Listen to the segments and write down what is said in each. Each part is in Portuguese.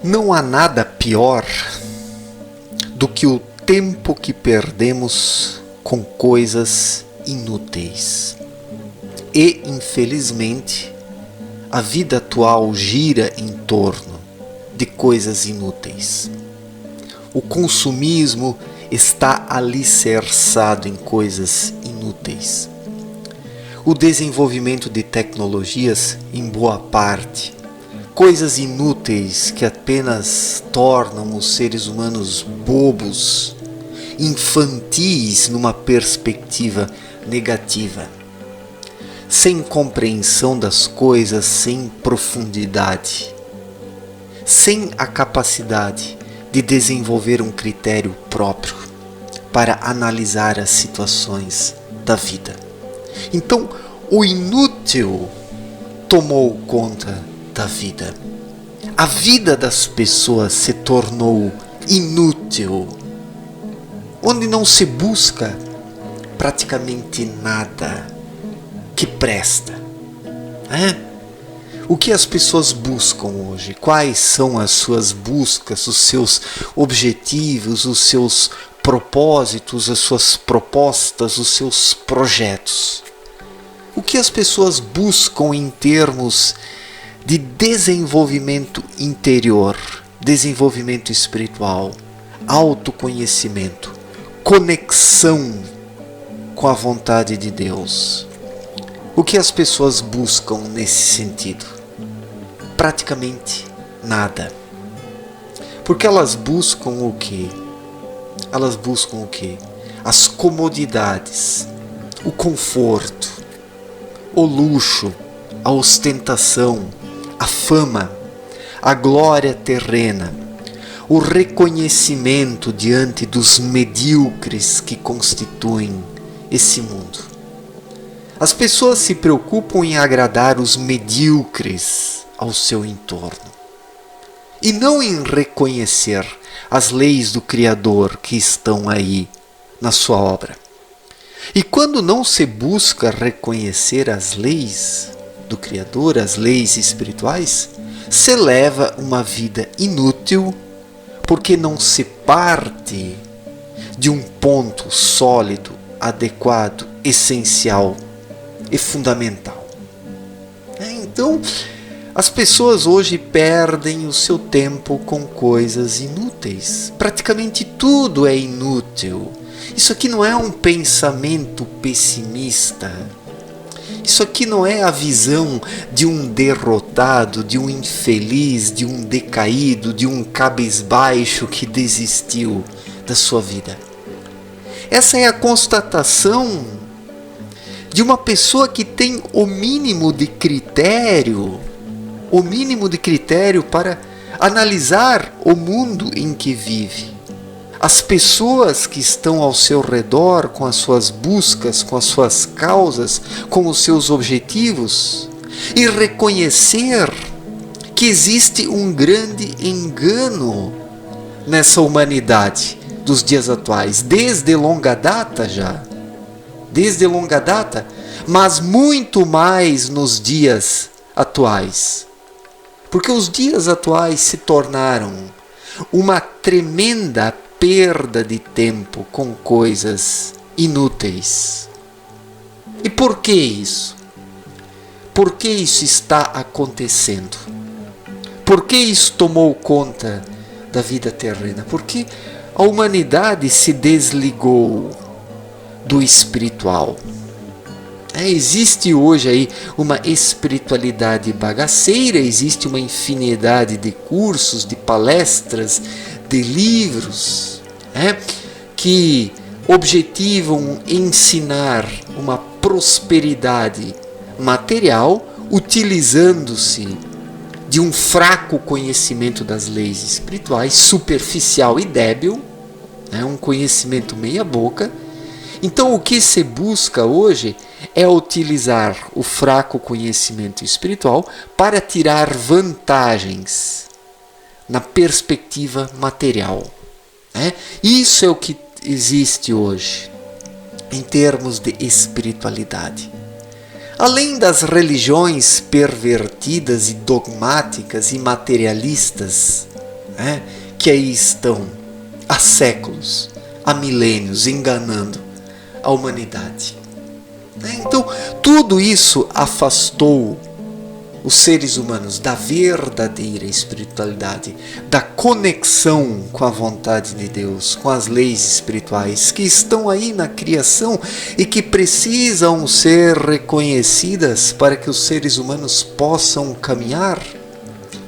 Não há nada pior do que o tempo que perdemos com coisas inúteis. E, infelizmente, a vida atual gira em torno de coisas inúteis. O consumismo está alicerçado em coisas inúteis. O desenvolvimento de tecnologias, em boa parte, coisas inúteis que apenas tornam os seres humanos bobos, infantis numa perspectiva negativa, sem compreensão das coisas, sem profundidade, sem a capacidade de desenvolver um critério próprio para analisar as situações da vida. Então, o inútil tomou conta da vida. A vida das pessoas se tornou inútil, onde não se busca praticamente nada que presta. O que as pessoas buscam hoje? Quais são as suas buscas, os seus objetivos, os seus propósitos, as suas propostas, os seus projetos? O que as pessoas buscam em termos de desenvolvimento interior, desenvolvimento espiritual, autoconhecimento, conexão com a vontade de Deus? O que as pessoas buscam nesse sentido? Praticamente nada. Porque elas buscam o quê? Elas buscam o quê? As comodidades, o conforto, o luxo, a ostentação, a fama, a glória terrena, o reconhecimento diante dos medíocres que constituem esse mundo. As pessoas se preocupam em agradar os medíocres ao seu entorno e não em reconhecer as leis do Criador que estão aí na sua obra. E quando não se busca reconhecer as leis do Criador, as leis espirituais, se leva uma vida inútil, porque não se parte de um ponto sólido, adequado, essencial e fundamental. Então, as pessoas hoje perdem o seu tempo com coisas inúteis. Praticamente tudo é inútil. Isso aqui não é um pensamento pessimista. Isso aqui não é a visão de um derrotado, de um infeliz, de um decaído, de um cabisbaixo que desistiu da sua vida. Essa é a constatação de uma pessoa que tem o mínimo de critério para analisar o mundo em que vive. As pessoas que estão ao seu redor, com as suas buscas, com as suas causas, com os seus objetivos, e reconhecer que existe um grande engano nessa humanidade dos dias atuais, desde longa data já. Desde longa data, mas muito mais nos dias atuais. Porque os dias atuais se tornaram uma tremenda perda de tempo com coisas inúteis. E por que isso? Por que isso está acontecendo? Por que isso tomou conta da vida terrena? Porque a humanidade se desligou do espiritual. Existe hoje aí uma espiritualidade bagaceira, existe uma infinidade de cursos, de palestras, de livros, que objetivam ensinar uma prosperidade material, utilizando-se de um fraco conhecimento das leis espirituais, superficial e débil, um conhecimento meia boca. Então o que se busca hoje é utilizar o fraco conhecimento espiritual para tirar vantagens na perspectiva material. Isso é o que existe hoje em termos de espiritualidade. Além das religiões pervertidas e dogmáticas e materialistas né, que aí estão há séculos, há milênios, enganando a humanidade. Então, tudo isso afastou os seres humanos da verdadeira espiritualidade, da conexão com a vontade de Deus, com as leis espirituais que estão aí na criação e que precisam ser reconhecidas para que os seres humanos possam caminhar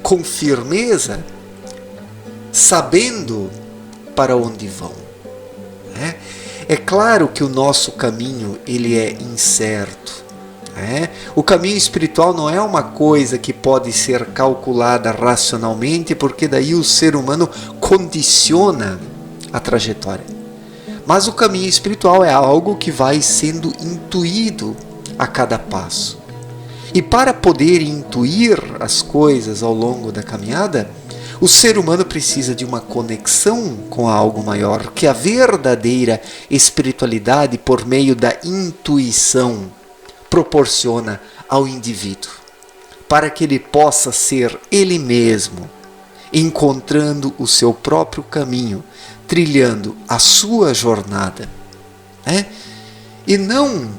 com firmeza, sabendo para onde vão. É claro que o nosso caminho ele é incerto. O caminho espiritual não é uma coisa que pode ser calculada racionalmente, porque daí o ser humano condiciona a trajetória. Mas o caminho espiritual é algo que vai sendo intuído a cada passo. E para poder intuir as coisas ao longo da caminhada, o ser humano precisa de uma conexão com algo maior, que a verdadeira espiritualidade, por meio da intuição, proporciona ao indivíduo, para que ele possa ser ele mesmo, encontrando o seu próprio caminho, trilhando a sua jornada, e não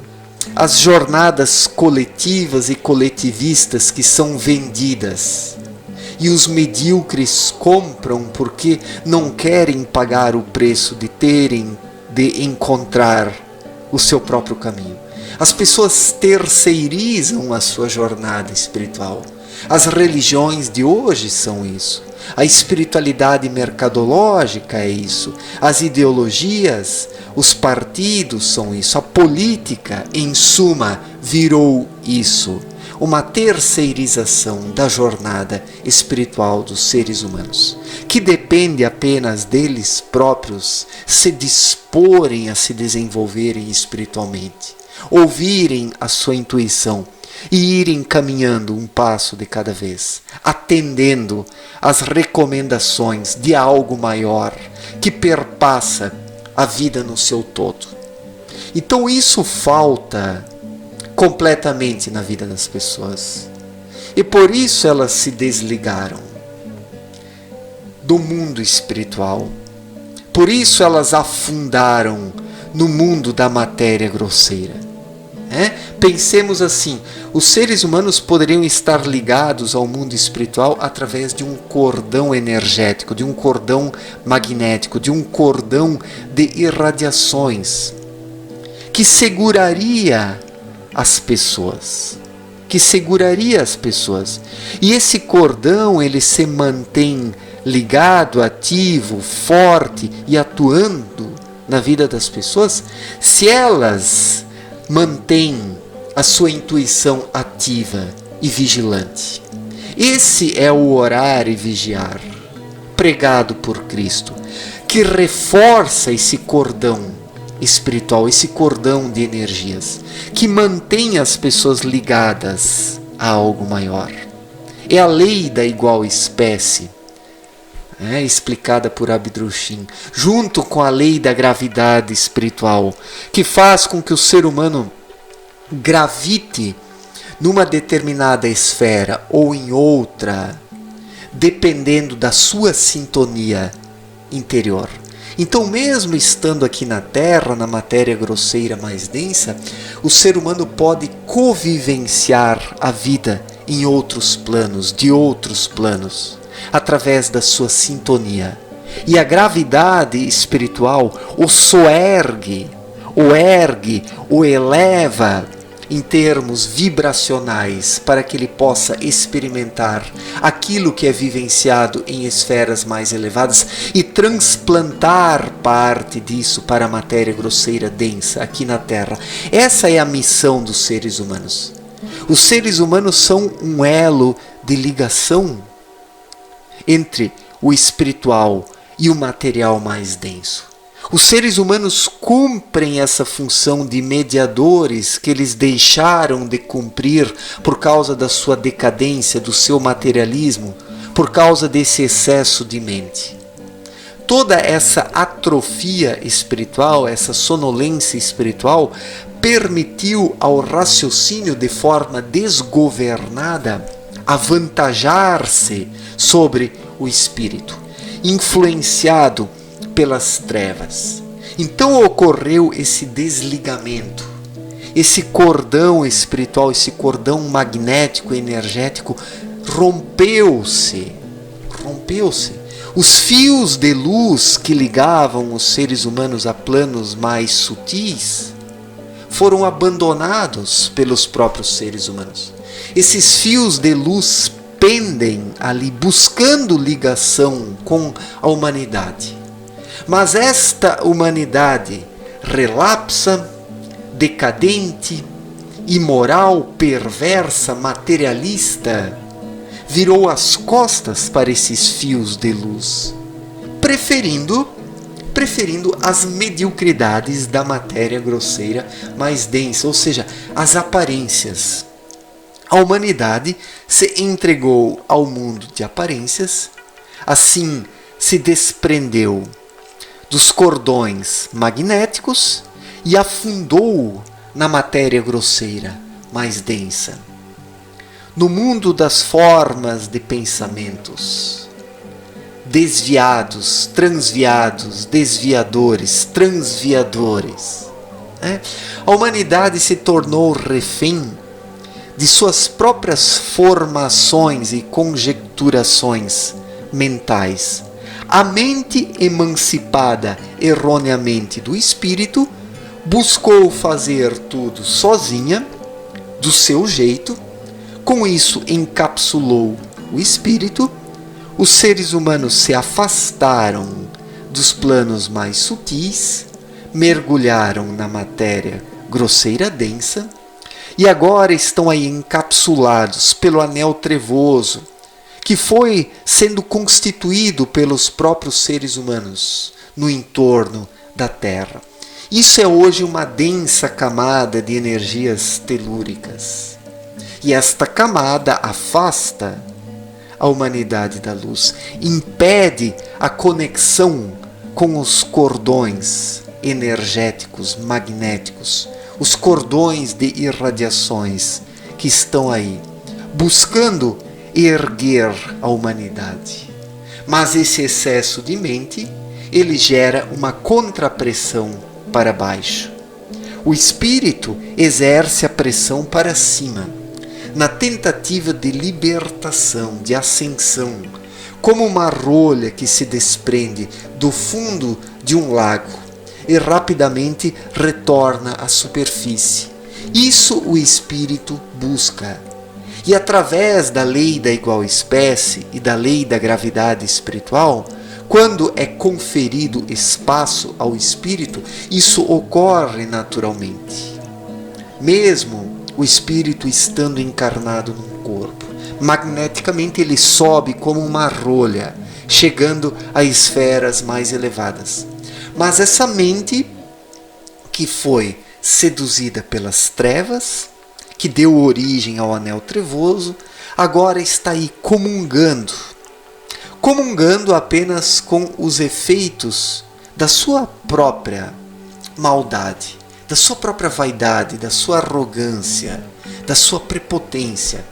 as jornadas coletivas e coletivistas que são vendidas e os medíocres compram porque não querem pagar o preço de encontrar o seu próprio caminho. As pessoas terceirizam a sua jornada espiritual. As religiões de hoje são isso. A espiritualidade mercadológica é isso. As ideologias, os partidos são isso. A política, em suma, virou isso. Uma terceirização da jornada espiritual dos seres humanos, que depende apenas deles próprios se disporem a se desenvolverem espiritualmente, ouvirem a sua intuição e irem caminhando um passo de cada vez, atendendo às recomendações de algo maior que perpassa a vida no seu todo. Então isso falta completamente na vida das pessoas. E por isso elas se desligaram do mundo espiritual. Por isso elas afundaram no mundo da matéria grosseira. Pensemos assim, os seres humanos poderiam estar ligados ao mundo espiritual através de um cordão energético, de um cordão magnético, de um cordão de irradiações que seguraria as pessoas, E esse cordão, ele se mantém ligado, ativo, forte e atuando na vida das pessoas se elas mantêm a sua intuição ativa e vigilante. Esse é o orar e vigiar, pregado por Cristo, que reforça esse cordão espiritual, esse cordão de energias, que mantém as pessoas ligadas a algo maior. É a lei da igual espécie, explicada por Abdrushim, junto com a lei da gravidade espiritual, que faz com que o ser humano gravite numa determinada esfera ou em outra, dependendo da sua sintonia interior. Então, mesmo estando aqui na Terra, na matéria grosseira mais densa, o ser humano pode convivenciar a vida em outros planos, de outros planos, através da sua sintonia. E a gravidade espiritual o soergue, o ergue, o eleva em termos vibracionais, para que ele possa experimentar aquilo que é vivenciado em esferas mais elevadas e transplantar parte disso para a matéria grosseira densa aqui na Terra. Essa é a missão dos seres humanos. Os seres humanos são um elo de ligação entre o espiritual e o material mais denso. Os seres humanos cumprem essa função de mediadores que eles deixaram de cumprir por causa da sua decadência, do seu materialismo, por causa desse excesso de mente. Toda essa atrofia espiritual, essa sonolência espiritual, permitiu ao raciocínio de forma desgovernada avantajar-se sobre o espírito. influenciado pelas trevas. Então ocorreu esse desligamento, esse cordão espiritual, esse cordão magnético, energético, rompeu-se. Os fios de luz que ligavam os seres humanos a planos mais sutis foram abandonados pelos próprios seres humanos. Esses fios de luz pendem ali, buscando ligação com a humanidade. Mas esta humanidade relapsa, decadente, imoral, perversa, materialista, virou as costas para esses fios de luz, preferindo as mediocridades da matéria grosseira mais densa, ou seja, as aparências. A humanidade se entregou ao mundo de aparências, assim se desprendeu dos cordões magnéticos e afundou na matéria grosseira mais densa. No mundo das formas de pensamentos, desviados, transviados, desviadores, transviadores, a humanidade se tornou refém de suas próprias formações e conjecturações mentais. A mente emancipada erroneamente do espírito buscou fazer tudo sozinha, do seu jeito. Com isso encapsulou o espírito. Os seres humanos se afastaram dos planos mais sutis, mergulharam na matéria grosseira densa e agora estão aí encapsulados pelo anel trevoso, que foi sendo constituído pelos próprios seres humanos no entorno da Terra. Isso é hoje uma densa camada de energias telúricas. E esta camada afasta a humanidade da luz, impede a conexão com os cordões energéticos, magnéticos, os cordões de irradiações que estão aí, buscando erguer a humanidade. Mas esse excesso de mente, ele gera uma contrapressão para baixo. O espírito exerce a pressão para cima, na tentativa de libertação, de ascensão, como uma rolha que se desprende do fundo de um lago e rapidamente retorna à superfície. Isso o espírito busca. E através da lei da igual espécie e da lei da gravidade espiritual, quando é conferido espaço ao espírito, isso ocorre naturalmente. Mesmo o espírito estando encarnado num corpo, magneticamente ele sobe como uma rolha, chegando a esferas mais elevadas. Mas essa mente que foi seduzida pelas trevas, que deu origem ao anel trevoso, agora está aí comungando apenas com os efeitos da sua própria maldade, da sua própria vaidade, da sua arrogância, da sua prepotência.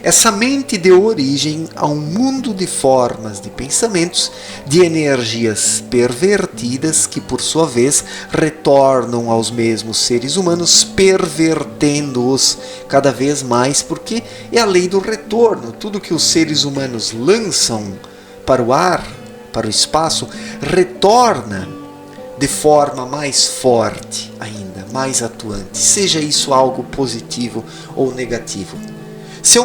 Essa mente deu origem a um mundo de formas de pensamentos, de energias pervertidas que, por sua vez, retornam aos mesmos seres humanos, pervertendo-os cada vez mais, porque é a lei do retorno. Tudo que os seres humanos lançam para o ar, para o espaço, retorna de forma mais forte ainda, mais atuante, seja isso algo positivo ou negativo. Se a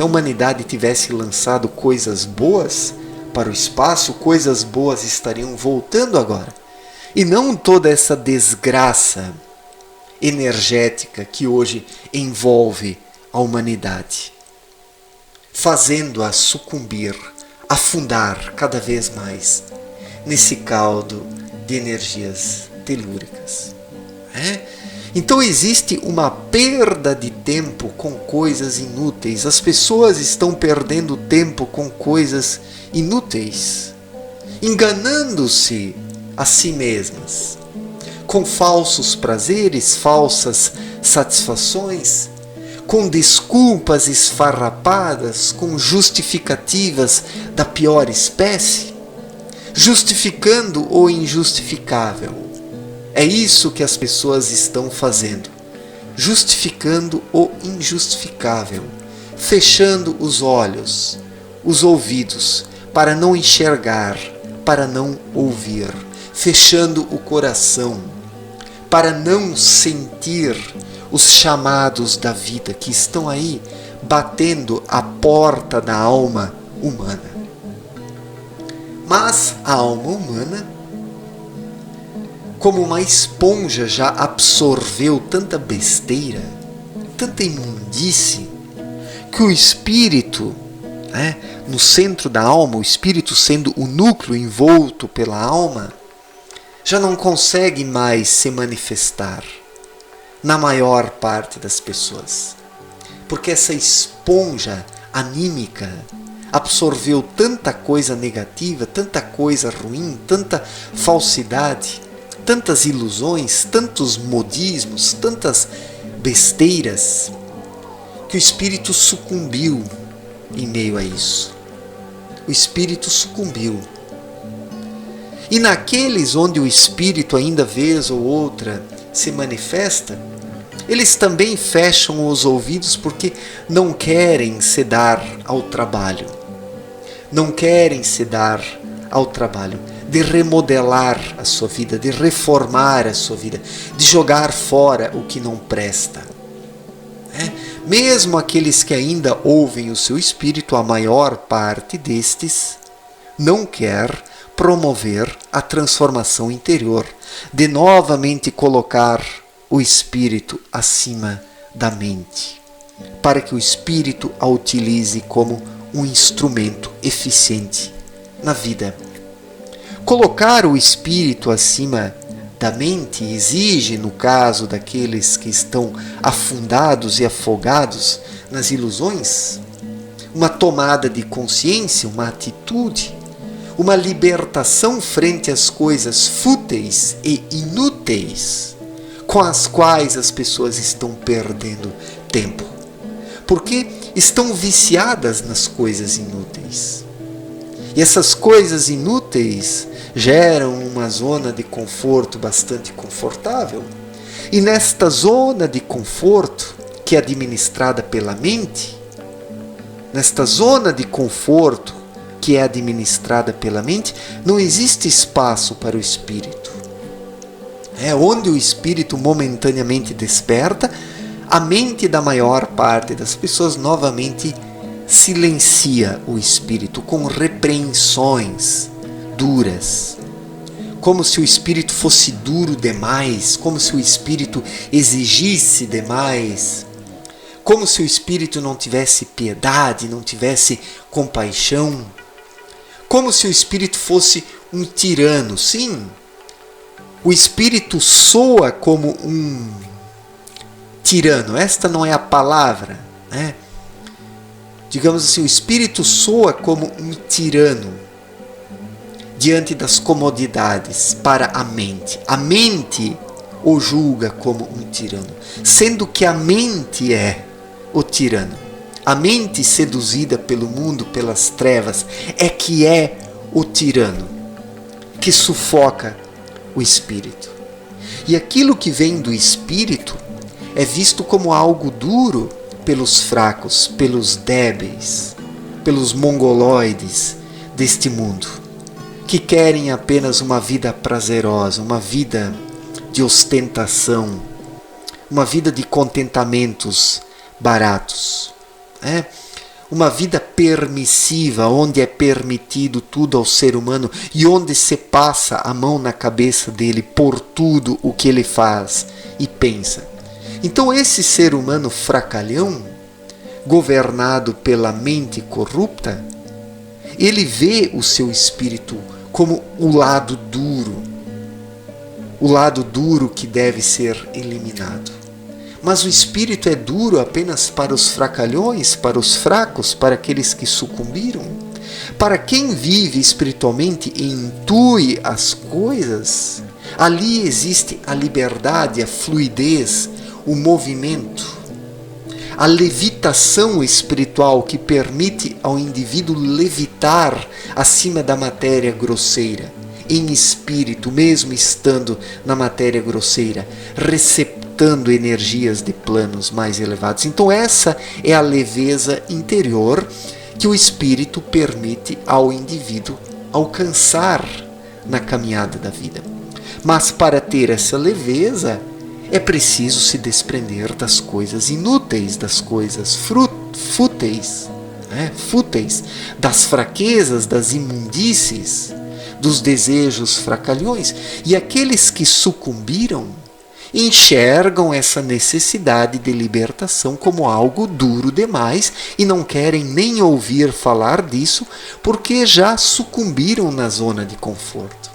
humanidade tivesse lançado coisas boas para o espaço, coisas boas estariam voltando agora. E não toda essa desgraça energética que hoje envolve a humanidade, fazendo-a sucumbir, afundar cada vez mais nesse caldo de energias telúricas. Então existe uma perda de tempo com coisas inúteis. As pessoas estão perdendo tempo com coisas inúteis, enganando-se a si mesmas, com falsos prazeres, falsas satisfações, com desculpas esfarrapadas, com justificativas da pior espécie, justificando o injustificável. É isso que as pessoas estão fazendo, justificando o injustificável, fechando os olhos, os ouvidos, para não enxergar, para não ouvir, fechando o coração, para não sentir os chamados da vida que estão aí batendo a porta da alma humana. Mas a alma humana, como uma esponja, já absorveu tanta besteira, tanta imundície, que o espírito, no centro da alma, o espírito sendo o núcleo envolto pela alma, já não consegue mais se manifestar na maior parte das pessoas. Porque essa esponja anímica absorveu tanta coisa negativa, tanta coisa ruim, tanta falsidade, tantas ilusões, tantos modismos, tantas besteiras, que o espírito sucumbiu em meio a isso. O espírito sucumbiu. E naqueles onde o espírito ainda vez ou outra se manifesta, eles também fecham os ouvidos porque não querem se dar ao trabalho. Não querem se dar ao trabalho de remodelar a sua vida, de reformar a sua vida, de jogar fora o que não presta. Mesmo aqueles que ainda ouvem o seu espírito, a maior parte destes não quer promover a transformação interior, de novamente colocar o espírito acima da mente, para que o espírito a utilize como um instrumento eficiente na vida. Colocar o espírito acima da mente exige, no caso daqueles que estão afundados e afogados nas ilusões, uma tomada de consciência, uma atitude, uma libertação frente às coisas fúteis e inúteis com as quais as pessoas estão perdendo tempo, porque estão viciadas nas coisas inúteis. E essas coisas inúteis geram uma zona de conforto bastante confortável. E nesta zona de conforto, que é administrada pela mente, nesta zona de conforto que é administrada pela mente, não existe espaço para o espírito. Onde o espírito momentaneamente desperta, a mente da maior parte das pessoas novamente silencia o espírito com repreensões duras, como se o espírito fosse duro demais, como se o espírito exigisse demais, como se o espírito não tivesse piedade, não tivesse compaixão, como se o espírito fosse um tirano. Sim, o espírito soa como um tirano, esta não é a palavra, digamos assim, o espírito soa como um tirano diante das comodidades para a mente. A mente o julga como um tirano, sendo que a mente é o tirano. A mente seduzida pelo mundo, pelas trevas, é que é o tirano, que sufoca o espírito. E aquilo que vem do espírito é visto como algo duro pelos fracos, pelos débeis, pelos mongoloides deste mundo, que querem apenas uma vida prazerosa, uma vida de ostentação, uma vida de contentamentos baratos, uma vida permissiva, onde é permitido tudo ao ser humano e onde se passa a mão na cabeça dele por tudo o que ele faz e pensa. Então esse ser humano fracalhão, governado pela mente corrupta, ele vê o seu espírito como o lado duro que deve ser eliminado. Mas o espírito é duro apenas para os fracalhões, para os fracos, para aqueles que sucumbiram. Para quem vive espiritualmente e intui as coisas, ali existe a liberdade, a fluidez, o movimento. a levitação espiritual que permite ao indivíduo levitar acima da matéria grosseira, em espírito, mesmo estando na matéria grosseira, receptando energias de planos mais elevados. Então essa é a leveza interior que o espírito permite ao indivíduo alcançar na caminhada da vida. Mas para ter essa leveza, é preciso se desprender das coisas inúteis, das coisas fúteis, das fraquezas, das imundícies, dos desejos fracalhões. E aqueles que sucumbiram enxergam essa necessidade de libertação como algo duro demais e não querem nem ouvir falar disso porque já sucumbiram na zona de conforto.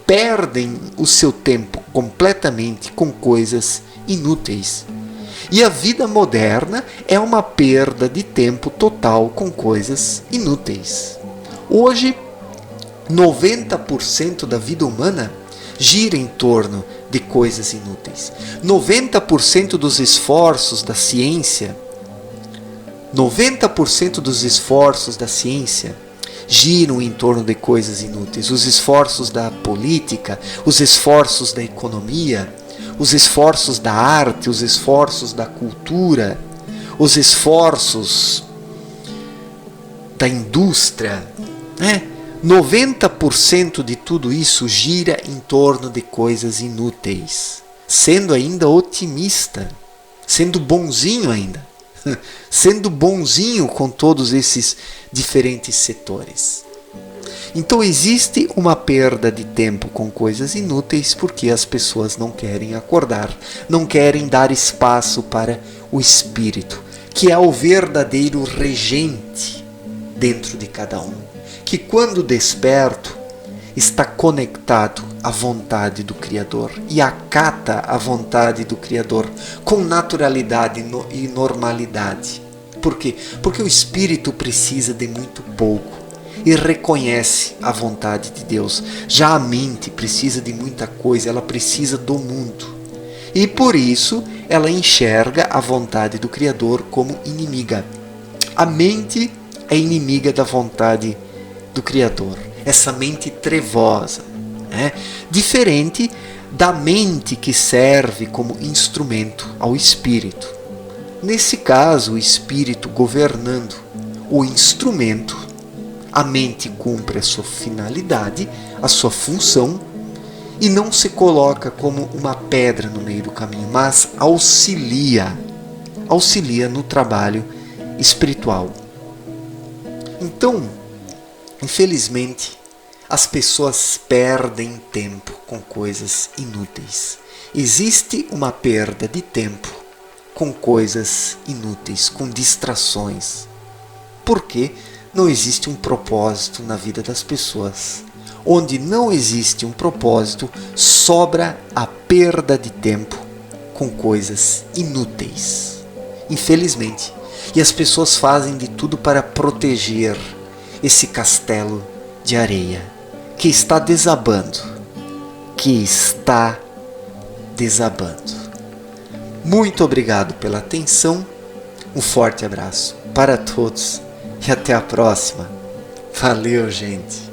Perdem o seu tempo completamente com coisas inúteis. E a vida moderna é uma perda de tempo total com coisas inúteis. Hoje, 90% da vida humana gira em torno de coisas inúteis. 90% dos esforços da ciência, 90% dos esforços da ciência giram em torno de coisas inúteis. Os esforços da política, os esforços da economia, os esforços da arte, os esforços da cultura, os esforços da indústria, 90% de tudo isso gira em torno de coisas inúteis, sendo ainda otimista, sendo bonzinho ainda, sendo bonzinho com todos esses diferentes setores. Então existe uma perda de tempo com coisas inúteis porque as pessoas não querem acordar, não querem dar espaço para o espírito, que é o verdadeiro regente dentro de cada um, que quando desperto está conectado à vontade do Criador e acata a vontade do Criador com naturalidade e normalidade. Por quê? Porque o espírito precisa de muito pouco e reconhece a vontade de Deus. Já a mente precisa de muita coisa, ela precisa do mundo. E por isso ela enxerga a vontade do Criador como inimiga. A mente é inimiga da vontade do Criador, essa mente trevosa, diferente da mente que serve como instrumento ao espírito. Nesse caso, o espírito governando o instrumento, a mente cumpre a sua finalidade, a sua função, e não se coloca como uma pedra no meio do caminho, mas auxilia no trabalho espiritual. Então, infelizmente, as pessoas perdem tempo com coisas inúteis. Existe uma perda de tempo com coisas inúteis, com distrações. Porque não existe um propósito na vida das pessoas. Onde não existe um propósito, sobra a perda de tempo com coisas inúteis. Infelizmente. E as pessoas fazem de tudo para proteger esse castelo de areia que está desabando, Muito obrigado pela atenção, um forte abraço para todos e até a próxima. Valeu, gente!